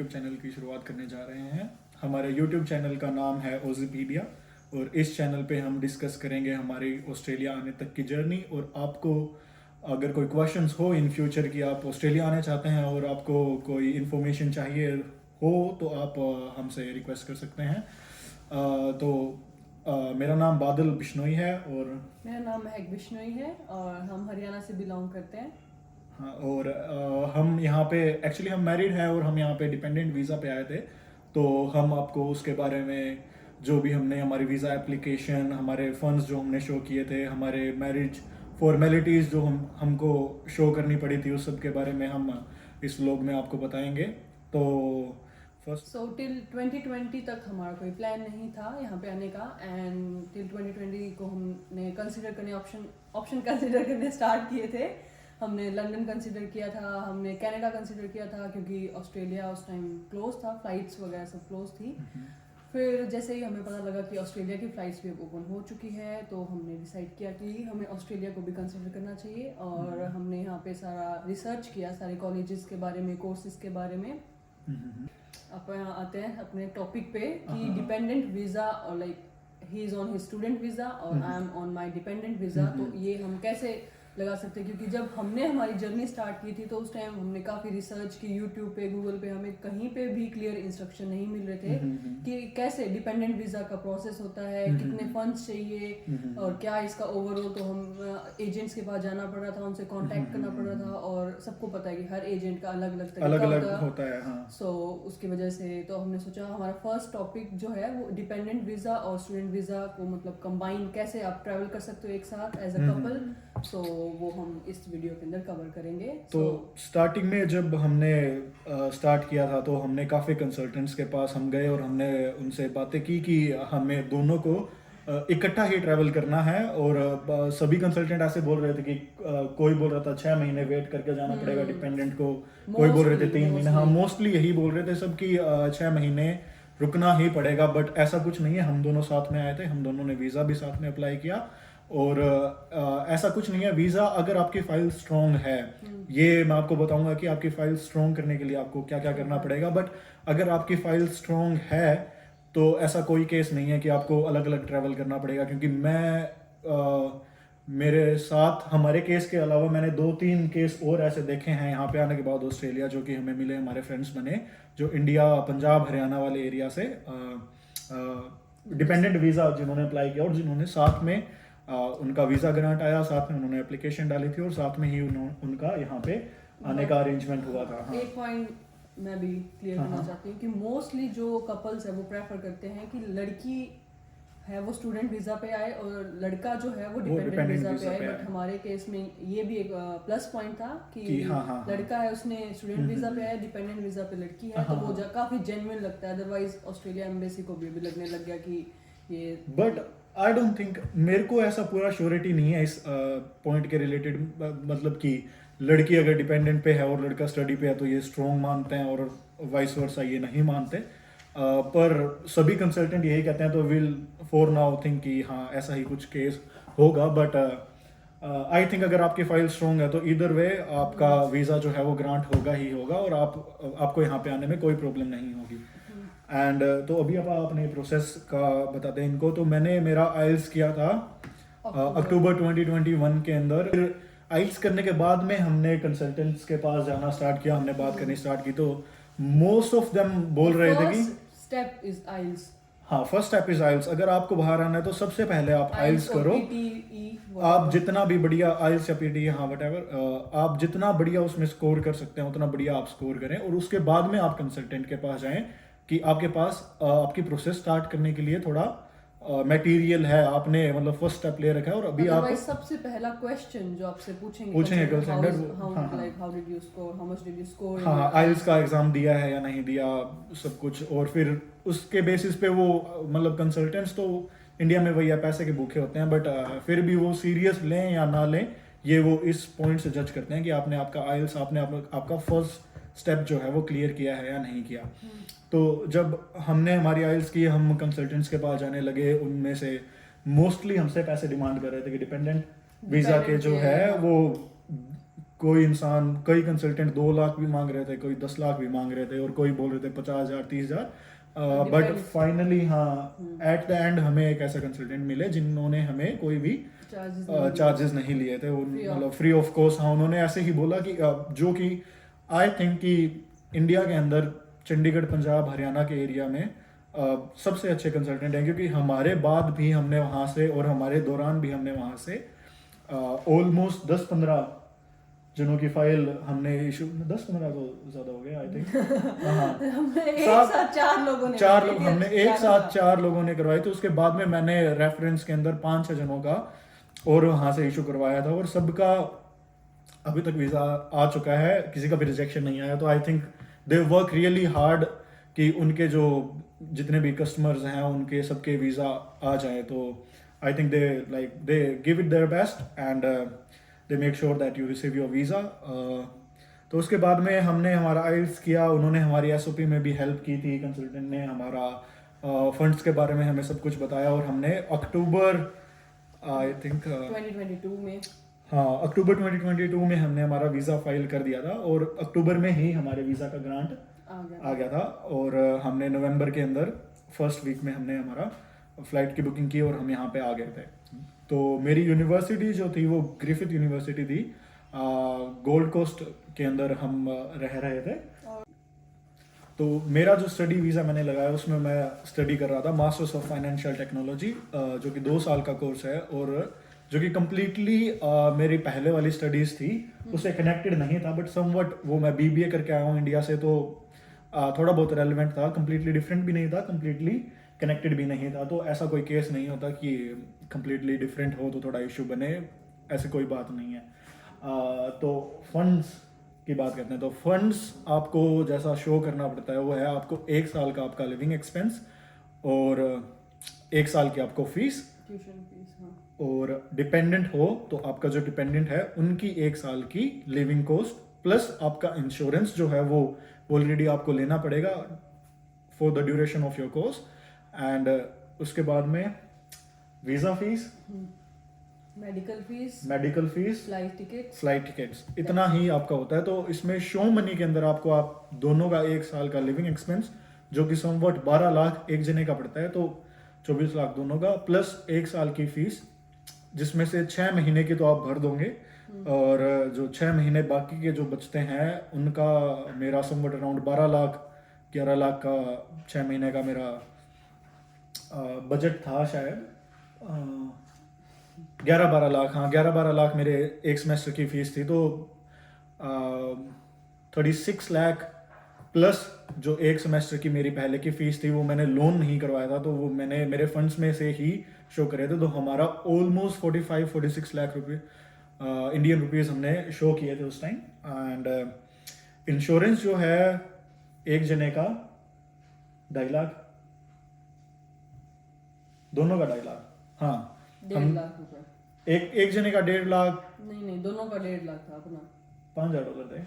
YouTube channel की शुरुआत करने जा रहे हैं। हमारे यूट्यूब चैनल का नाम है ओजीपीडिया और इस चैनल पे हम डिस्कस करेंगे हमारी ऑस्ट्रेलिया आने तक की जर्नी। और आपको अगर कोई क्वेश्चंस हो इन फ्यूचर कि आप ऑस्ट्रेलिया आने चाहते हैं और आपको कोई इन्फॉर्मेशन चाहिए हो तो आप हमसे रिक्वेस्ट कर सकते हैं। मेरा नाम बादल बिश्नोई है और मेरा नाम महक बिश्नोई है और हम हरियाणा से बिलोंग करते हैं। हाँ, और हम यहाँ पे एक्चुअली हम मैरिड हैं और हम यहाँ पे डिपेंडेंट वीज़ा पे आए थे। तो हम आपको उसके बारे में जो भी हमने हमारी वीज़ा एप्लीकेशन, हमारे फंड्स जो हमने शो किए थे, हमारे मैरिज फॉर्मेलिटीज़ जो हमको शो करनी पड़ी थी, उस सब के बारे में हम इस व्लॉग में आपको बताएंगे। तो फर्स्ट टिल 2020 तक हमारा कोई प्लान नहीं था यहाँ पे आने का, एंड टिल 2020 को हमने कंसिडर करने ऑप्शन कंसिडर करने स्टार्ट किए थे। हमने लंदन कंसिडर किया था, हमने कनाडा कंसिडर किया था क्योंकि ऑस्ट्रेलिया उस टाइम क्लोज था, फ्लाइट्स वगैरह सब क्लोज थी। फिर जैसे ही हमें पता लगा कि ऑस्ट्रेलिया की फ़्लाइट्स भी ओपन हो चुकी है तो हमने डिसाइड किया कि हमें ऑस्ट्रेलिया को भी कंसिडर करना चाहिए। और हमने यहाँ पे सारा रिसर्च किया, सारे कॉलेजेस के बारे में, कोर्सेज के बारे में। अब यहाँ आते हैं अपने टॉपिक पे कि डिपेंडेंट वीज़ा और like he is on his student visa और I am on my dependent visa. तो ये हम कैसे लगा सकते हैं, क्योंकि जब हमने हमारी जर्नी स्टार्ट की थी तो उस टाइम हमने काफ़ी रिसर्च की यूट्यूब पे, गूगल पे, हमें कहीं पे भी क्लियर इंस्ट्रक्शन नहीं मिल रहे थे कि कैसे डिपेंडेंट वीज़ा का प्रोसेस होता है, कितने फंड्स चाहिए और क्या इसका ओवरऑल। तो हम एजेंट्स के पास जाना पड़ रहा था, उनसे कांटेक्ट करना पड़ रहा था और सबको पता है कि हर एजेंट का अलग अलग तरीका होता है। हाँ। सो उसकी वजह से तो हमने सोचा हमारा फर्स्ट टॉपिक जो है वो डिपेंडेंट वीज़ा और स्टूडेंट वीज़ा को मतलब कंबाइन कैसे आप ट्रैवल कर सकते हो एक साथ एज अ कपल। सो वो हम इस वीडियो के अंदर कवर करेंगे। तो स्टार्टिंग में जब हमने स्टार्ट किया था तो हमने काफ़ी कंसल्टेंट्स के पास हम गए और हमने उनसे बातें की कि हमें दोनों को इकट्ठा ही ट्रैवल करना है। और सभी कंसल्टेंट ऐसे बोल रहे थे कि कोई बोल रहा था 6 महीने वेट करके जाना पड़ेगा डिपेंडेंट को, कोई बोल रहे थे 3 महीने। हाँ, मोस्टली यही बोल रहे थे सब कि 6 महीने रुकना ही पड़ेगा। बट ऐसा कुछ नहीं है, हम दोनों साथ में आए थे, हम दोनों ने वीज़ा भी साथ में अप्लाई किया। और ऐसा कुछ नहीं है, वीज़ा अगर आपकी फाइल स्ट्रॉन्ग है, ये मैं आपको बताऊंगा कि आपकी फाइल स्ट्रॉन्ग करने के लिए आपको क्या क्या करना पड़ेगा। बट अगर आपकी फाइल स्ट्रॉन्ग है तो ऐसा कोई केस नहीं है कि आपको अलग अलग ट्रैवल करना पड़ेगा। क्योंकि मेरे साथ हमारे केस के अलावा मैंने 2-3 केस और ऐसे देखे हैं यहाँ पे आने के बाद ऑस्ट्रेलिया, जो कि हमें मिले, हमारे फ्रेंड्स बने जो इंडिया, पंजाब, हरियाणा वाले एरिया से डिपेंडेंट वीज़ा जिन्होंने अप्लाई किया और जिन्होंने साथ में उनका वीज़ा ग्रांट आया, साथ में उन्होंने एप्लीकेशन डाली थी और साथ में ही उनका यहाँ पे आने का अरेंजमेंट हुआ था। हाँ। एक पॉइंट मैं भी क्लियर करना चाहती हूँ कि मोस्टली जो कपल्स है वो प्रेफर करते हैं कि लड़की है वो स्टूडेंट वीज़ा पे आए और लड़का जो है वो डिपेंडेंट वीज़ा पे आए। बट हमारे केस में ये भी एक प्लस पॉइंट था कि हाँ, लड़का है उसने स्टूडेंट वीज़ा पे आया, डिपेंडेंट वीज़ा पे लड़की है। तो वो काफ़ी जेन्युइन लगता है। अदरवाइज ऑस्ट्रेलिया एम्बेसी को भी लगने लग गया कि ये। बट आई डोंट थिंक, मेरे को ऐसा पूरा श्योरिटी नहीं है इस पॉइंट के रिलेटेड, मतलब कि लड़की अगर डिपेंडेंट पे है और लड़का स्टडी पे है तो ये स्ट्रॉन्ग मानते हैं और वाइस वर्सा ये नहीं मानते। पर सभी कंसल्टेंट यही कहते हैं, तो विल फॉर नाउ थिंक कि हाँ ऐसा ही कुछ केस होगा। बट आई थिंक अगर आपकी फाइल स्ट्रॉन्ग है तो इधर वे आपका वीज़ा जो है वो ग्रांट होगा ही होगा और आपको यहाँ पे आने में कोई प्रॉब्लम नहीं होगी। एंड तो अभी आप अपने प्रोसेस का बताते हैं इनको। तो मैंने मेरा आइल्स किया था अक्टूबर 2021 के अंदर। फिर आइल्स करने के बाद में हमने कंसल्टेंट्स के पास जाना स्टार्ट किया, हमने बात करनी स्टार्ट की। तो मोस्ट ऑफ देम बोल रहे थे कि स्टेप इज आइल्स। हाँ, फर्स्ट स्टेप इज आइल्स। अगर आपको बाहर आना है तो सबसे पहले आप आइल्स करो। आप जितना भी बढ़िया आइल्स या पीटी, हाँ वटएवर, आप जितना बढ़िया उसमें स्कोर कर सकते हैं उतना बढ़िया आप स्कोर करें और उसके बाद में आप कंसल्टेंट के पास जाएं कि आपके पास आपकी प्रोसेस स्टार्ट करने के लिए थोड़ा मटेरियल है, आपने मतलब फर्स्ट स्टेप ले रखा है। और अभी आप सबसे पहला क्वेश्चन जो आपसे पूछेंगे how did you score, how much did you score, हाँ आइल्स का एग्जाम दिया है या नहीं दिया, सब कुछ। और फिर उसके बेसिस पे वो मतलब कंसल्टेंट्स तो इंडिया में भैया पैसे के भूखे होते हैं, बट फिर भी वो सीरियस लें या ना लें ये वो इस पॉइंट से जज करते हैं कि आपने आपका आइल्स, आपने आपका फर्स्ट स्टेप जो है वो क्लियर किया है या नहीं किया। तो जब हमने हमारी आइल्स की, हम कंसल्टेंट्स के पास जाने लगे, उनमें से मोस्टली हमसे पैसे डिमांड कर रहे थे कि डिपेंडेंट वीज़ा के जो है वो कोई इंसान, कई कंसल्टेंट 2 लाख भी मांग रहे थे, कोई 10 लाख भी मांग रहे थे और कोई बोल रहे थे 50,000 30,000। But Depends. फाइनली हाँ, एट द एंड हमें एक ऐसा कंसल्टेंट मिले जिन्होंने हमें कोई भी चार्जेस नहीं लिए थे, मतलब फ्री ऑफ कॉस्ट। हाँ, उन्होंने ऐसे ही बोला कि जो कि आई थिंक कि इंडिया के अंदर चंडीगढ़, पंजाब, हरियाणा के एरिया में सबसे अच्छे कंसल्टेंट हैं, क्योंकि हमारे बाद भी हमने वहाँ से और हमारे दौरान भी हमने वहाँ से ऑलमोस्ट 10-15 जनों की फाइल हमने इशू, 10-15 तो ज़्यादा हो गया आई थिंक। हाँ, एक साथ 4 लोगों ने चार लोग हमने एक साथ 4 लोगों ने करवाई थी। उसके बाद में मैंने रेफरेंस के अंदर 5-6 जनों का और वहाँ से इशू करवाया था, और सबका अभी तक वीज़ा आ चुका है, किसी का भी रिजेक्शन नहीं आया। तो I think they work really hard कि उनके जो जितने भी कस्टमर्स हैं उनके सबके वीज़ा आ जाए। तो I think they give it their best and they make sure that you receive your visa. तो उसके बाद में हमने हमारा आइल्स किया, उन्होंने हमारी एसओपी में भी हेल्प की थी, कंसल्टेंट ने हमारा फंड्स के बारे में हमें सब कुछ बताया, और हमने अक्टूबर आई थिंक 2022 में, हाँ, अक्टूबर 2022 में हमने हमारा वीज़ा फाइल कर दिया था, और अक्टूबर में ही हमारे वीज़ा का ग्रांट आ गया था। और हमने नवंबर के अंदर फर्स्ट वीक में हमने हमारा फ्लाइट की बुकिंग की और हम यहाँ पे आ गए थे। तो मेरी यूनिवर्सिटी जो थी वो ग्रिफिथ यूनिवर्सिटी थी, गोल्ड कोस्ट के अंदर हम रह रहे थे। तो मेरा जो स्टडी वीज़ा मैंने लगाया उसमें मैं स्टडी कर रहा था मास्टर्स ऑफ फाइनेंशियल टेक्नोलॉजी, जो कि 2 साल का कोर्स है, और जो कि कम्प्लीटली मेरी पहले वाली स्टडीज़ थी उससे कनेक्टेड नहीं था, बट समवट वो मैं बीबीए करके आया हूँ इंडिया से, तो थोड़ा बहुत रेलिवेंट था, कम्प्लीटली डिफरेंट भी नहीं था, कम्प्लीटली कनेक्टेड भी नहीं था। तो ऐसा कोई केस नहीं होता कि कम्प्लीटली डिफरेंट हो तो थोड़ा इशू बने, ऐसी कोई बात नहीं है। तो फंड्स की बात करते हैं, तो फंड्स आपको जैसा शो करना पड़ता है वो है आपको 1 साल का आपका लिविंग एक्सपेंस और 1 साल की आपको फीस, ट्यूशन फीस, हाँ। और डिपेंडेंट हो तो आपका जो डिपेंडेंट है उनकी 1 साल की लिविंग कॉस्ट, प्लस आपका इंश्योरेंस जो है वो ऑलरेडी आपको लेना पड़ेगा for the duration of your course. And उसके बाद में visa fees, medical fees, flight tickets, इतना ही आपका होता है। तो इसमें शो मनी के अंदर आपको आप दोनों का 1 साल का लिविंग एक्सपेंस जो कि समवट 12 लाख एक जने का पड़ता है, तो 24 लाख दोनों का, प्लस 1 साल की फीस जिसमें से 6 महीने की तो आप भर दोगे, और जो 6 महीने बाकी के जो बचते हैं उनका मेरा समवट अराउंड 12 लाख 11 लाख का 6 महीने का मेरा बजट था शायद, 11-12 लाख, हाँ 11-12 लाख मेरे एक सेमेस्टर की फीस थी। तो 36 लाख प्लस जो एक सेमेस्टर की मेरी पहले की फीस थी वो मैंने लोन नहीं करवाया था, तो वो मैंने मेरे फंड्स में से ही शो करे थे। तो हमारा ऑलमोस्ट 45-46 लाख रुपये इंडियन रुपीज़ हमने शो किए थे उस टाइम। एंड इंश्योरेंस जो है एक जने का 2.5 लाख, दोनों का 2.5 लाख, हाँ 1.5 लाख रुपए, एक जने का 1.5 लाख, नहीं दोनों का 1.5 लाख था अपना, $5,000 थे,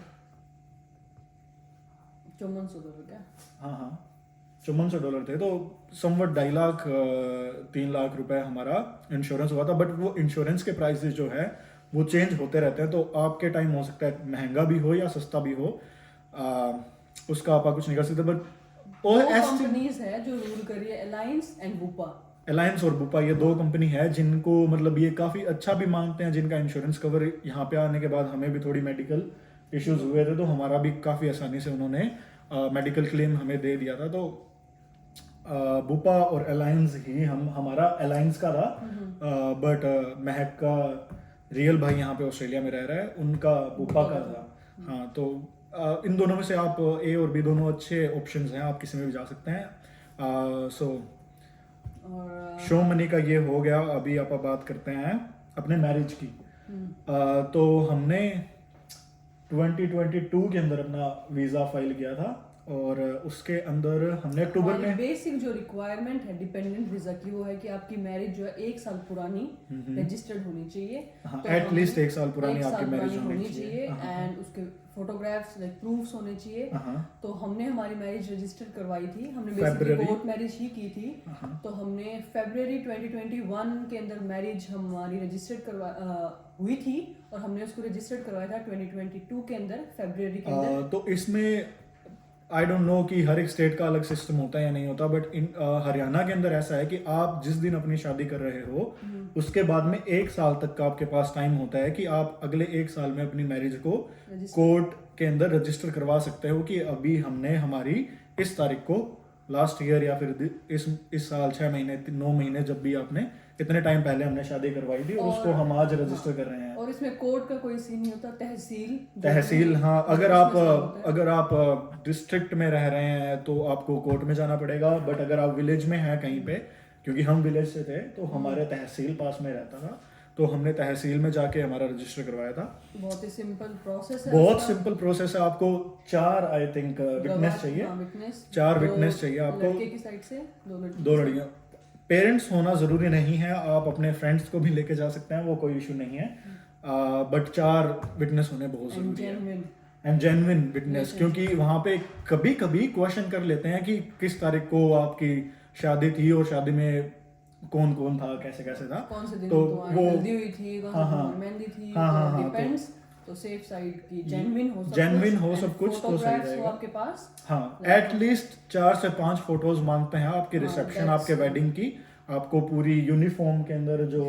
$5400 क्या, हाँ $5400 थे। तो समवट 2.5 लाख 3 लाख रुपए हमारा इंश्योरेंस हुआ था। बट वो इंश्योरेंस के प्राइसेस जो है वो चेंज होते रहते हैं, तो आपके टाइम हो सकता है महंगा भी हो या सस्ता भी हो, उसका आप कुछ नहीं कर सकते। बट कंपनीज है जो रूल कर रही है, अलायंस एंड बुपा। अलायंस और बुपा, ये 2 कंपनी है जिनको मतलब ये काफ़ी अच्छा भी मानते हैं, जिनका इंश्योरेंस कवर यहाँ पे आने के बाद हमें भी थोड़ी मेडिकल इश्यूज हुए थे, तो हमारा भी काफ़ी आसानी से उन्होंने मेडिकल क्लेम हमें दे दिया था। तो बुपा और अलायंस ही हमारा अलायंस का था, बट महक का रियल भाई यहाँ पे ऑस्ट्रेलिया में रह रहा है, उनका बुपा का था। हाँ, तो इन दोनों में से आप ए और बी दोनों अच्छे ऑप्शंस हैं, आप किसी में भी जा सकते हैं। सो शो मनी का ये हो गया। अभी आप बात करते हैं अपने मैरिज की। तो हमने 2022 के अंदर अपना वीज़ा फाइल किया था, और उसके अंदर हमने अक्टूबर में बेसिक जो रिक्वायरमेंट है डिपेंडेंट वीजा की वो है कि आपकी मैरिज जो है 1 साल पुरानी रजिस्टर्ड होनी चाहिए। हाँ, तो एटलीस्ट हमने 1 साल पुरानी एक साल आपकी मैरिज पुरानी होनी चाहिए। एंड उसके फोटोग्राफ्स लाइक प्रूफ्स होने चाहिए। तो हमने हमारी मैरिज रजिस्टर करवाई थी, हमने बेसिकली February। कोर्ट मैरिज ही की थी। तो हमने फरवरी 2021 के अंदर मैरिज हमारी हुई थी और हमने उसको रजिस्टर्ड करवाया था 2022 के अंदर फरवरी के अंदर। तो इसमें आई डोंट नो कि हर एक स्टेट का अलग सिस्टम होता है या नहीं होता, बट इन हरियाणा के अंदर ऐसा है कि आप जिस दिन अपनी शादी कर रहे हो उसके बाद में 1 साल तक का आपके पास टाइम होता है कि आप अगले 1 साल में अपनी मैरिज को कोर्ट के अंदर रजिस्टर करवा सकते हो कि अभी हमने हमारी इस तारीख को लास्ट ईयर या फिर इस साल 6 महीने 9 महीने जब भी आपने इतने टाइम पहले हमने शादी करवाई थी और उसको हम आज रजिस्टर कर रहे हैं। और इसमें कोर्ट का कोई सीन नहीं होता, तहसील हाँ, अगर आप डिस्ट्रिक्ट में रह रहे हैं तो आपको कोर्ट में जाना पड़ेगा, बट अगर आप विलेज में हैं कहीं पे, क्योंकि हम विलेज से थे तो हमारे तहसील पास में रहता था, तो हमने तहसील में जाके हमारा रजिस्टर करवाया था। बहुत ही सिंपल प्रोसेस है, बहुत सिंपल प्रोसेस है। आपको 4 आई थिंक विटनेस चाहिए, 4 विटनेस चाहिए आपको, लड़के की साइड से 2 लड़कियां। पेरेंट्स होना जरूरी नहीं है, आप अपने फ्रेंड्स को भी लेके जा सकते हैं, वो कोई इशू नहीं है, बट 4 विटनेस होने बहुत जरूरी है एंड जेन्युइन विटनेस, क्योंकि वहां पे कभी कभी क्वेश्चन कर लेते हैं कि किस तारीख को आपकी शादी थी और शादी में कौन कौन था, कैसे कैसे था, कौन से दिन तो वो हल्दी हुई थी, कौन से दिन मेहंदी थी, डिपेंड्स। तो सेफ साइड की जेन्युइन हो सब कुछ तो सही रहेगा आपके पास। हाँ, एटलीस्ट 4 से 5 फोटोज मांगते हैं आपके रिसेप्शन, आपके वेडिंग की। आपको पूरी यूनिफॉर्म के अंदर जो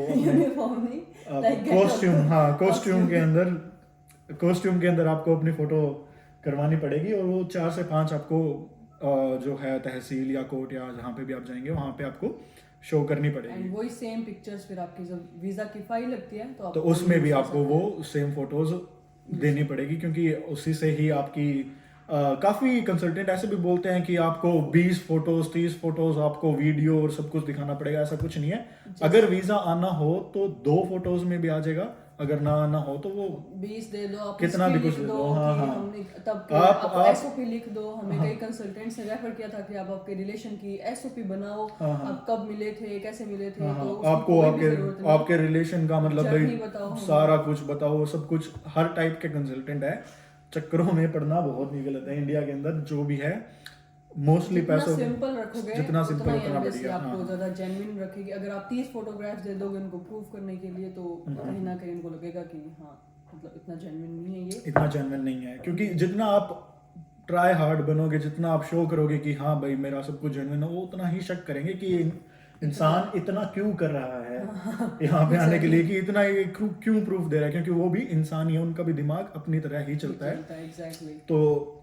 कॉस्ट्यूम, हाँ कॉस्ट्यूम के अंदर आपको अपनी फोटो करवानी पड़ेगी, और वो 4 से 5 आपको जो है तहसील या कोर्ट या जहाँ पे भी आप जाएंगे वहाँ पे आपको शो करनी पड़ेगी। वही सेम पिक्चर्स फिर आपकी जब वीजा की फाइल लगती है तो उसमें भी आपको वो सेम फोटोज देनी पड़ेगी, क्योंकि उसी से ही आपकी काफी कंसल्टेंट ऐसे भी बोलते हैं कि आपको 20 फोटोज 30 फोटोज आपको वीडियो और सब कुछ दिखाना पड़ेगा। ऐसा कुछ नहीं है, अगर वीजा आना हो तो 2 फोटोज में भी आ जाएगा, अगर ना आना हो तो वो 20 दे दो, आप कितना भी कुछ दे दो। हाँ हाँ, तब आप एसओपी लिख दो। हमें कई कंसल्टेंट्स ने रेफर किया था कि आप आपके रिलेशन की एसओपी बनाओ, आप कब मिले थे, कैसे मिले थे, तो आपको आपके रिलेशन का मतलब भाई सारा कुछ बताओ, सब कुछ। हर टाइप के कंसल्टेंट है, चक्करों में पड़ना बहुत ही गलत है। इंडिया के अंदर जो भी है मोस्टली पैसों सिंपल रखोगे, जितना सिंपल उतना बढ़िया। आपको ज्यादा जेन्युइन रखेगी। अगर आप 30 फोटोग्राफ्स दे दोगे उनको प्रूफ करने के लिए, तो कहीं ना कहीं उनको लगेगा कि हाँ मतलब इतना जेन्युइन नहीं है ये, इतना जेन्युइन नहीं है। क्योंकि जितना आप ट्राई हार्ड बनोगे, जितना आप शो करोगे कि हाँ भाई मेरा सब कुछ जेन्युइन है, वो उतना ही शक करेंगे कि इंसान इतना क्यों कर रहा है यहाँ पे आने के लिए, कि इतना क्यों प्रूफ दे रहा है, क्योंकि वो भी इंसान ही है, उनका भी दिमाग अपनी तरह ही चलता है। तो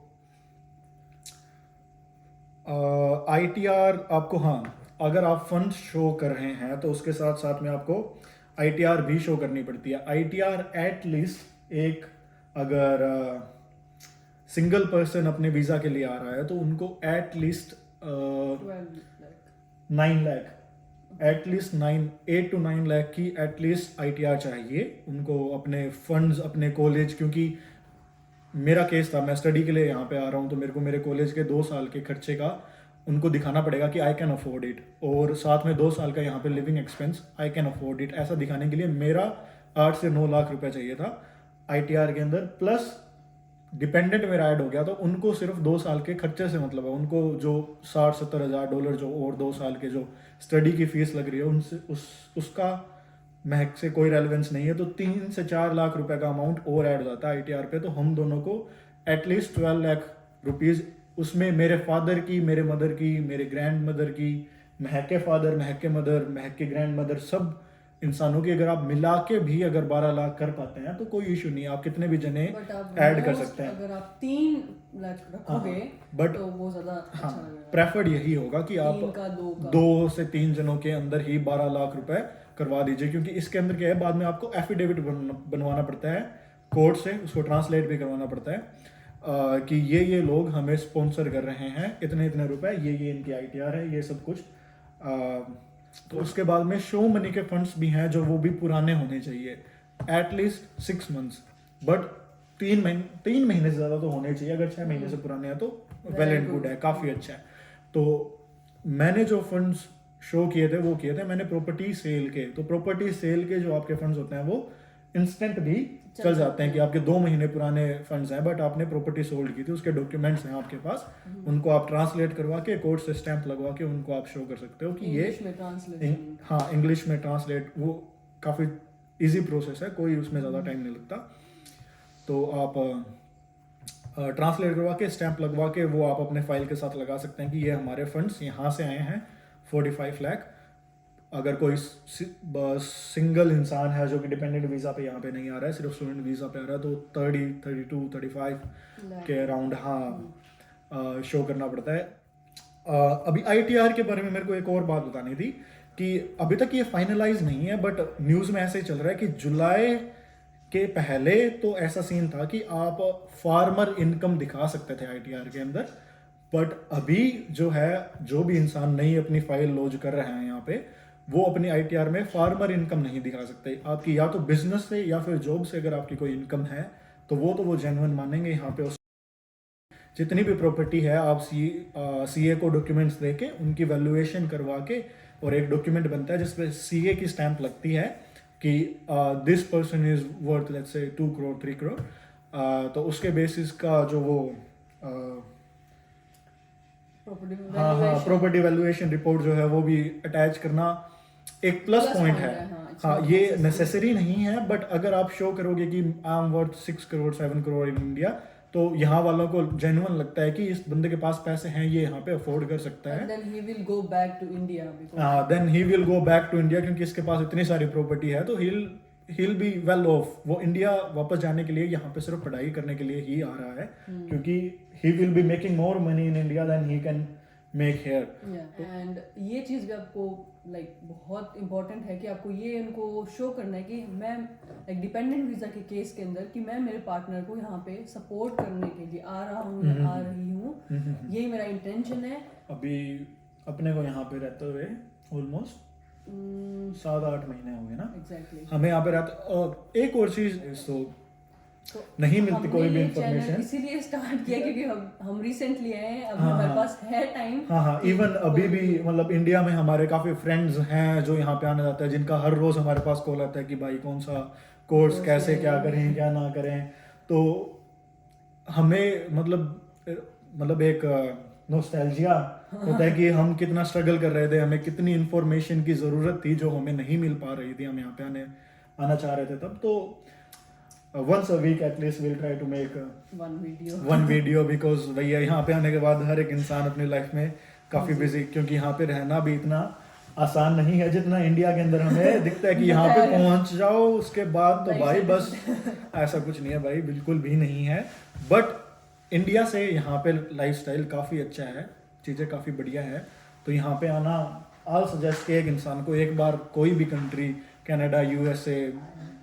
ITR आपको, हाँ अगर आप फंड शो कर रहे हैं तो उसके साथ साथ में आपको ITR भी शो करनी पड़ती है। ITR एटलीस्ट एक, अगर सिंगल पर्सन अपने वीजा के लिए आ रहा है तो उनको at least 9 lakh, at least 8 to 9 lakh की एटलीस्ट ITR चाहिए उनको, अपने फंड्स, अपने कॉलेज। क्योंकि मेरा केस था, मैं स्टडी के लिए यहाँ पे आ रहा हूँ, तो मेरे को मेरे कॉलेज के 2 साल के खर्चे का उनको दिखाना पड़ेगा कि आई कैन अफोर्ड इट, और साथ में 2 साल का यहाँ पे living expense I can afford it. ऐसा दिखाने के लिए मेरा 8 से 9 लाख रुपए चाहिए था ITR के अंदर, प्लस डिपेंडेंट मेरा ऐड हो गया, तो उनको सिर्फ 2 साल के खर्चे से मतलब है। उनको जो $60-70 जो और 2 साल के जो स्टडी की फीस लग रही है उनसे उसका महक से कोई रेलेवेंस नहीं है। तो 3 से 4 लाख रुपए का अमाउंट और ऐड हो जाता है ITR पे। तो हम दोनों को एटलीस्ट 12 लाख रुपीज, उसमें मेरे फादर की, मेरे मदर की, मेरे ग्रैंड मदर की, महक के फादर, महक के मदर, महक के ग्रैंड मदर, सब इंसानों की अगर आप मिला के भी अगर 12 लाख कर पाते हैं तो कोई इशू नहीं है, आप कितने भी जने ऐड कर सकते हैं। अगर आप 3 लाख रखोगे बट तो वो ज्यादा अच्छा लगेगा। प्रेफर्ड यही होगा कि आप 2 से 3 जनों के अंदर ही 12 लाख रुपए करवा दीजिए, क्योंकि इसके अंदर क्या है, बाद में आपको एफिडेविट बनवाना पड़ता है कोर्ट से, उसको ट्रांसलेट भी करवाना पड़ता है कि ये लोग हमें स्पॉन्सर कर रहे हैं, इतने रुपए, ये इनकी ITR है, ये सब कुछ। तो उसके बाद में शो मनी के फंड्स भी हैं जो वो भी पुराने होने चाहिए, एटलीस्ट 6 मंथ्स, बट 3 महीने से ज़्यादा तो होने चाहिए। अगर 6 महीने से पुराने हैं तो वेल एंड गुड है, काफ़ी अच्छा है। तो मैंने जो फंड्स शो किए थे वो किए थे मैंने प्रॉपर्टी सेल के। तो प्रॉपर्टी सेल के जो आपके फंड्स होते हैं वो इंस्टेंट भी चल जाते हैं कि आपके 2 महीने पुराने फंड्स हैं बट आपने प्रॉपर्टी सोल्ड की थी, उसके डॉक्यूमेंट्स हैं आपके पास, उनको आप ट्रांसलेट करवा के कोर्ट से स्टैंप लगवा के उनको आप शो कर सकते हो कि ये इंग्लिश में ट्रांसलेशन। हाँ इंग्लिश में ट्रांसलेट, वो काफ़ी इजी प्रोसेस है, कोई उसमें ज़्यादा टाइम नहीं लगता। तो आप ट्रांसलेट करवा के स्टैंप लगवा के वो आप अपने फाइल के साथ लगा सकते हैं कि ये हमारे फंड्स यहाँ से आए हैं 45 लाख। अगर कोई सिंगल इंसान है जो कि डिपेंडेंट वीज़ा पे यहाँ पे नहीं आ रहा है, सिर्फ स्टूडेंट वीज़ा पे आ रहा है, तो 30, 32, 35 के अराउंड हाँ शो करना पड़ता है। अभी ITR के बारे में मेरे को एक और बात बतानी थी कि अभी तक ये फाइनलाइज नहीं है बट न्यूज़ में ऐसे ही चल रहा है कि जुलाई के पहले तो ऐसा सीन था कि आप फार्मर इनकम दिखा सकते थे ITR के अंदर, बट अभी जो है जो भी इंसान नई अपनी फाइल लॉन्च कर रहे हैं यहाँ पे वो अपनी ITR में फार्मर इनकम नहीं दिखा सकते। आपकी या तो बिजनेस से या फिर जॉब से अगर आपकी कोई इनकम है तो वो जेन्युइन मानेंगे यहाँ पे। जितनी भी प्रॉपर्टी है आप CA को डॉक्यूमेंट्स दे के उनकी वैल्यूएशन करवा के और एक डॉक्यूमेंट बनता है जिसपे CA की स्टैंप लगती है कि this person is worth let's say 2 crore 3 crore, तो उसके बेसिस का जो वो प्रॉपर्टी वैल्यूएशन रिपोर्ट जो है वो भी अटैच करना एक प्लस पॉइंट है। हाँ ये नेसेसरी नहीं है बट अगर आप शो करोगे कि I am worth 6 crore 7 crore in India तो यहाँ वालों को जेन्युइन लगता है कि इस बंदे के पास पैसे हैं, ये यहाँ पे अफोर्ड कर सकता है। then he will go back to India then he will go back to India क्योंकि इसके पास इतनी सारी प्रॉपर्टी है तो he'll बी वेल ऑफ। वो इंडिया वापस जाने के लिए यहाँ पे सिर्फ पढ़ाई करने के लिए ही आ रहा है क्योंकि he will be making more money in India than he can make here. And ये चीज़ भी आपको लाइक बहुत इंपॉर्टेंट है कि आपको ये उनको शो करना है कि मैं लाइक डिपेंडेंट वीज़ा के केस के अंदर कि मैं मेरे पार्टनर को यहाँ पे सपोर्ट करने के लिए आ रहा हूँ या आ रही हूँ, यही मेरा इंटेंशन है। अभी अपने को यहाँ पे रहते हुए ऑलमोस्ट 7-8 महीने हो गए ना। एग्जैक्टली हमें यहाँ पे रहते एक और चीज तो नहीं मिलती कोई भी इंफॉर्मेशन, इसीलिए स्टार्ट किया क्योंकि हम रिसेंटली आए हैं, अभी हमारे पास है टाइम। हाँ इवन अभी भी मतलब इंडिया में हमारे काफी फ्रेंड्स हैं जो यहाँ पे आने जाते हैं जिनका हर रोज हमारे पास कॉल आता है कि भाई कौन सा कोर्स कैसे क्या करें क्या ना करें। तो हमें मतलब एक नोस्टैल्जिया होता है कि हम कितना स्ट्रगल कर रहे थे, हमें कितनी इंफॉर्मेशन की ज़रूरत थी जो हमें नहीं मिल पा रही थी, हम यहाँ पे आना चाह रहे थे तब। तो once a week at least we'll try to make one video because भैया यहाँ पे आने के बाद हर एक इंसान अपनी लाइफ में काफ़ी बिजी, क्योंकि यहाँ पे रहना भी इतना आसान नहीं है जितना इंडिया के अंदर हमें दिखता है कि यहाँ पे पहुँच जाओ उसके बाद तो भाई बस ऐसा कुछ नहीं है भाई, बिल्कुल भी नहीं है। बट इंडिया से यहाँ पे लाइफस्टाइल काफ़ी अच्छा है, चीज़ें काफ़ी बढ़िया है। तो यहाँ पे आना आई सजेस्ट कि एक इंसान को एक बार कोई भी country, Canada, USA,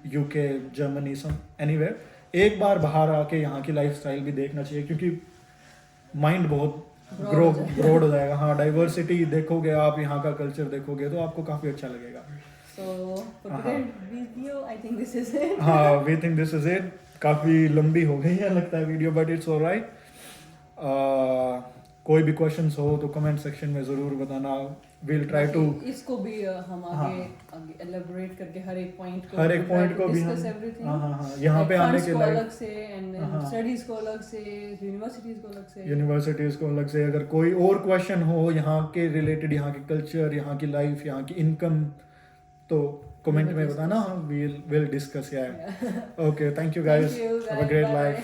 UK, Germany, anywhere, एक बार बाहर आके यहाँ की लाइफस्टाइल भी देखना चाहिए क्योंकि माइंड बहुत ब्रॉड हो जाएगा। हाँ डाइवर्सिटी देखोगे आप, यहाँ का कल्चर देखोगे तो आपको काफ़ी अच्छा लगेगा। हाँ we think this is it. काफ़ी लंबी हो गई है लगता है वीडियो बट इट्स ऑलराइट। कोई भी क्वेश्चंस हो तो कमेंट सेक्शन में ज़रूर बताना। विल ट्राई टू इसको भी हम आगे एलैबोरेट करके हर एक पॉइंट को भी हम यहाँ पे आने के अलग से एंड स्टडीज को अलग से, यूनिवर्सिटीज को अलग से अगर कोई और क्वेश्चन हो यहाँ के रिलेटेड, यहाँ के कल्चर, यहाँ की लाइफ, यहाँ की इनकम, तो कमेंट में बताना, will discuss. Okay thank you guys, have a great life.